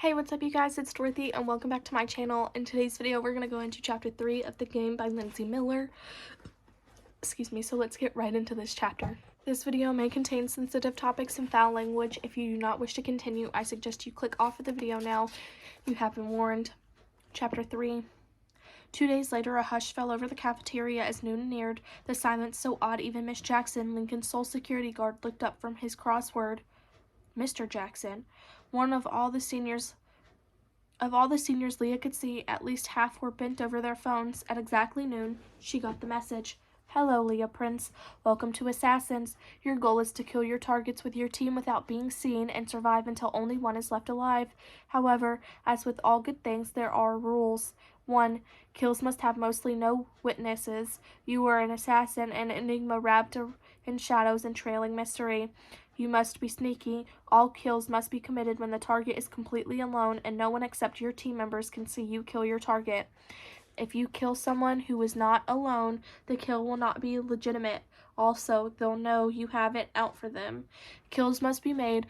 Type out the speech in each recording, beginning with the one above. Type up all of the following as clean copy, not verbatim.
Hey, what's up you guys? It's Dorothy and welcome back to my channel. In today's video, we're going to go into chapter 3 of The Game by Lindsay Miller. So let's get right into this chapter. This video may contain sensitive topics and foul language. If you do not wish to continue, I suggest you click off of the video now. You have been warned. Chapter 3. 2 days later, a hush fell over the cafeteria as noon neared, the silence so odd even Miss Jackson, Lincoln's sole security guard, looked up from his crossword. Mr. Jackson, one of all the seniors, Leah could see, at least half were bent over their phones. At exactly noon, she got the message. Hello, Leah Prince. Welcome to Assassins. Your goal is to kill your targets with your team without being seen and survive until only one is left alive. However, as with all good things, there are rules. 1. Kills must have mostly no witnesses. You are an assassin, an enigma wrapped in shadows and trailing mystery. You must be sneaky. All kills must be committed when the target is completely alone and no one except your team members can see you kill your target. If you kill someone who is not alone, the kill will not be legitimate. Also, they'll know you have it out for them. Kills must be made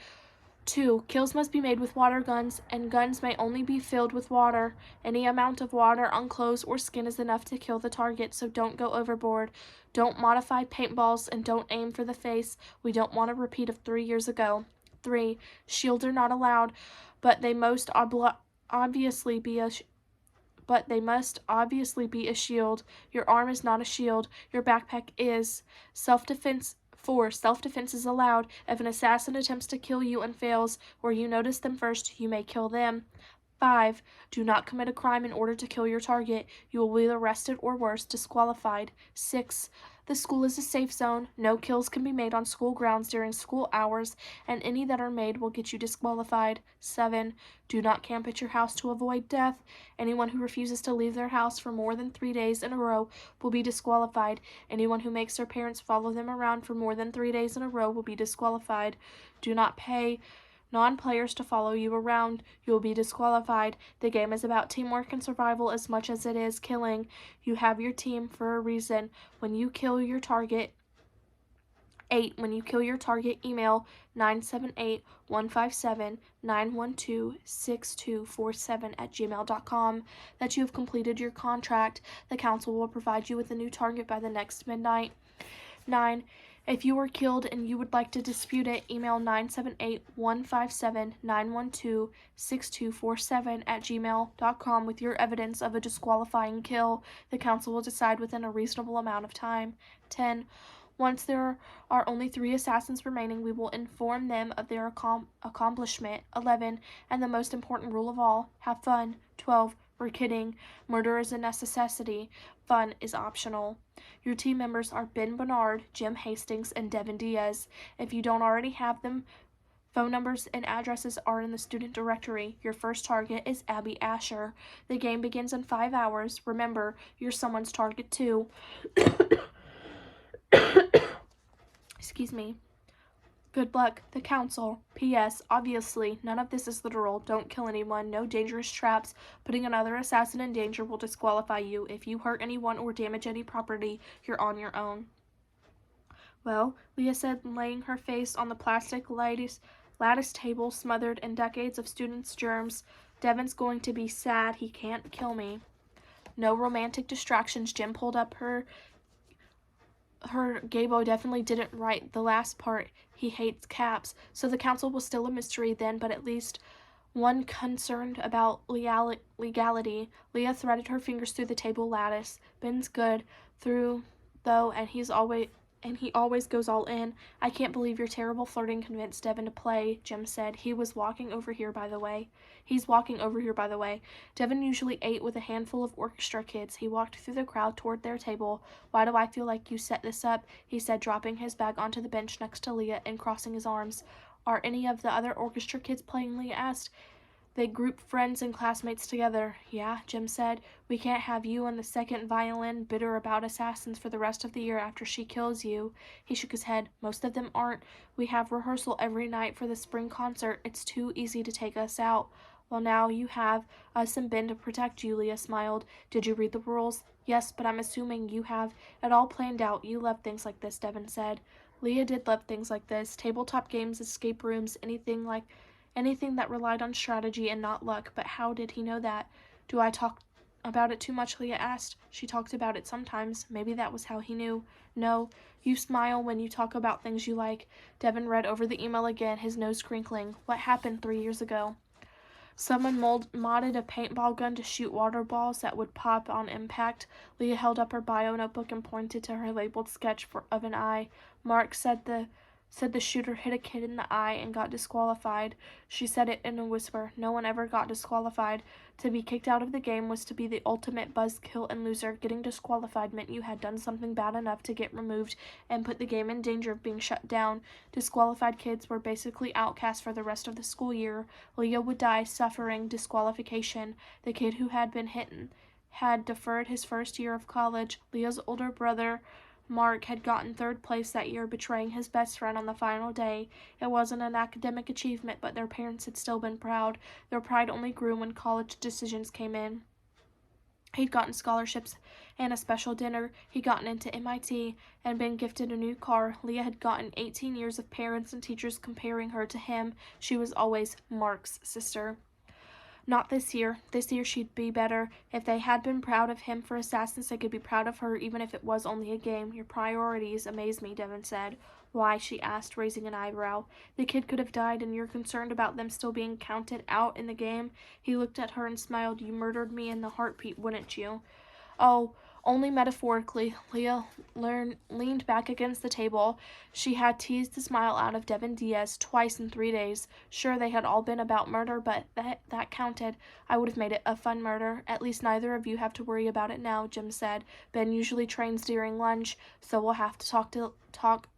2. Kills must be made with water guns, and guns may only be filled with water. Any amount of water on clothes or skin is enough to kill the target, so don't go overboard. Don't modify paintballs, and don't aim for the face. We don't want a repeat of 3 years ago. 3. Shields are not allowed, but they must obviously be a shield. Your arm is not a shield. Your backpack is. Self-defense. 4. Self-defense is allowed. If an assassin attempts to kill you and fails, or you notice them first, you may kill them. 5. Do not commit a crime in order to kill your target. You will be arrested or worse, disqualified. 6. The school is a safe zone. No kills can be made on school grounds during school hours, and any that are made will get you disqualified. 7. Do not camp at your house to avoid death. Anyone who refuses to leave their house for more than 3 days in a row will be disqualified. Anyone who makes their parents follow them around for more than 3 days in a row will be disqualified. Do not pay non-players to follow you around. You will be disqualified. The game is about teamwork and survival as much as it is killing. You have your team for a reason. When you kill your target, 8. When you kill your target, email 978-157-912-6247 that you have completed your contract. The council will provide you with a new target by the next midnight. 9. If you were killed and you would like to dispute it, email 978-157-912-6247 at gmail.com with your evidence of a disqualifying kill. The council will decide within a reasonable amount of time. 10. Once there are only 3 assassins remaining, we will inform them of their accomplishment. 11. And the most important rule of all, have fun. 12. We're kidding. Murder is a necessity. Fun is optional. Your team members are Ben Bernard, Jim Hastings, and Devin Diaz. If you don't already have them, phone numbers and addresses are in the student directory. Your first target is Abby Asher. The game begins in 5 hours. Remember, you're someone's target too. Excuse me. Good luck, the council. P.S. Obviously, none of this is literal. Don't kill anyone. No dangerous traps. Putting another assassin in danger will disqualify you. If you hurt anyone or damage any property, you're on your own. Well, Leah said, laying her face on the plastic lattice table smothered in decades of students' germs. Devin's going to be sad. He can't kill me. No romantic distractions. Jim pulled up her Gabo definitely didn't write the last part. He hates caps. So the council was still a mystery then, but at least one concerned about legality. Leah threaded her fingers through the table lattice. Ben's good through, though, and he always goes all in. I can't believe your terrible flirting convinced Devin to play, Jim said. He's walking over here, by the way. Devin usually ate with a handful of orchestra kids. He walked through the crowd toward their table. Why do I feel like you set this up? He said, dropping his bag onto the bench next to Leah and crossing his arms. Are any of the other orchestra kids playing? Leah asked. They grouped friends and classmates together. Yeah, Jim said. We can't have you and the second violin bitter about assassins for the rest of the year after she kills you. He shook his head. Most of them aren't. We have rehearsal every night for the spring concert. It's too easy to take us out. Well, now you have us and Ben to protect you, Leah smiled. Did you read the rules? Yes, but I'm assuming you have it all planned out. You love things like this, Devin said. Leah did love things like this. Tabletop games, escape rooms, anything Anything that relied on strategy and not luck, but how did he know that? Do I talk about it too much, Leah asked. She talked about it sometimes. Maybe that was how he knew. No, you smile when you talk about things you like. Devin read over the email again, his nose crinkling. What happened 3 years ago? Someone modded a paintball gun to shoot water balls that would pop on impact. Leah held up her bio notebook and pointed to her labeled sketch of an eye. Mark said the shooter hit a kid in the eye and got disqualified. She said it in a whisper. No one ever got disqualified. To be kicked out of the game was to be the ultimate buzzkill and loser. Getting disqualified meant you had done something bad enough to get removed and put the game in danger of being shut down. Disqualified kids were basically outcasts for the rest of the school year. Leo would die suffering disqualification. The kid who had been hit had deferred his first year of college. Leo's older brother Mark had gotten 3rd place that year, betraying his best friend on the final day. It wasn't an academic achievement, but their parents had still been proud. Their pride only grew when college decisions came in. He'd gotten scholarships and a special dinner. He'd gotten into MIT and been gifted a new car. Leah had gotten 18 years of parents and teachers comparing her to him. She was always Mark's sister. Not this year. This year she'd be better. If they had been proud of him for Assassins, they could be proud of her, even if it was only a game. Your priorities amaze me, Devin said. Why? She asked, raising an eyebrow. The kid could have died, and you're concerned about them still being counted out in the game? He looked at her and smiled. You murdered me in the heartbeat, wouldn't you? Oh, only metaphorically. Leah leaned back against the table. She had teased the smile out of Devin Diaz twice in 3 days. Sure, they had all been about murder, but that counted. I would have made it a fun murder. At least neither of you have to worry about it now, Jim said. Ben usually trains during lunch, so we'll have to talk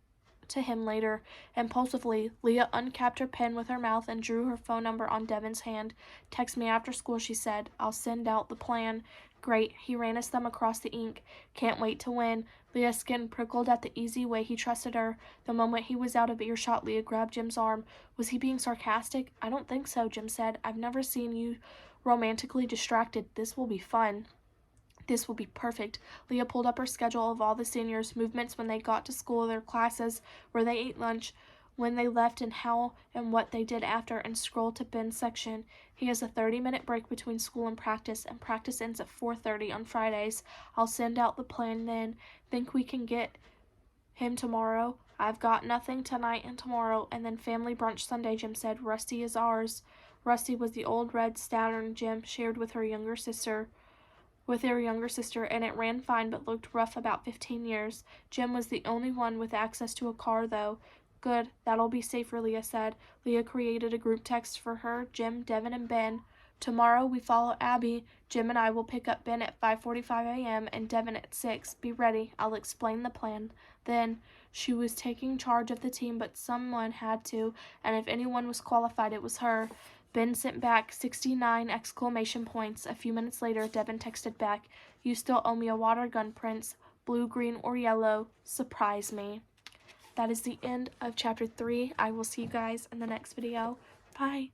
to him later. Impulsively, Leah uncapped her pen with her mouth and drew her phone number on Devin's hand. Text me after school, she said. I'll send out the plan. Great. He ran his thumb across the ink. Can't wait to win. Leah's skin prickled at the easy way he trusted her. The moment he was out of earshot, Leah grabbed Jim's arm. Was he being sarcastic? I don't think so, Jim said. I've never seen you romantically distracted. This will be fun. This will be perfect. Leah pulled up her schedule of all the seniors' movements when they got to school, their classes, where they ate lunch, when they left, and how and what they did after, and scrolled to Ben's section. He has a 30-minute break between school and practice ends at 4:30 on Fridays. I'll send out the plan then. Think we can get him tomorrow? I've got nothing tonight and tomorrow, and then family brunch Sunday, Jim said. Rusty is ours. Rusty was the old red Saturn Jim shared with their younger sister, and it ran fine but looked rough about 15 years. Jim was the only one with access to a car, though. Good, that'll be safer, Leah said. Leah created a group text for her, Jim, Devin, and Ben. Tomorrow we follow Abby. Jim and I will pick up Ben at 5:45 a.m. and Devin at 6. Be ready. I'll explain the plan. Then, she was taking charge of the team, but someone had to, and if anyone was qualified, it was her. Ben sent back 69 exclamation points. A few minutes later, Devin texted back, You still owe me a water gun, Prince. Blue, green, or yellow. Surprise me. That is the end of chapter 3. I will see you guys in the next video. Bye.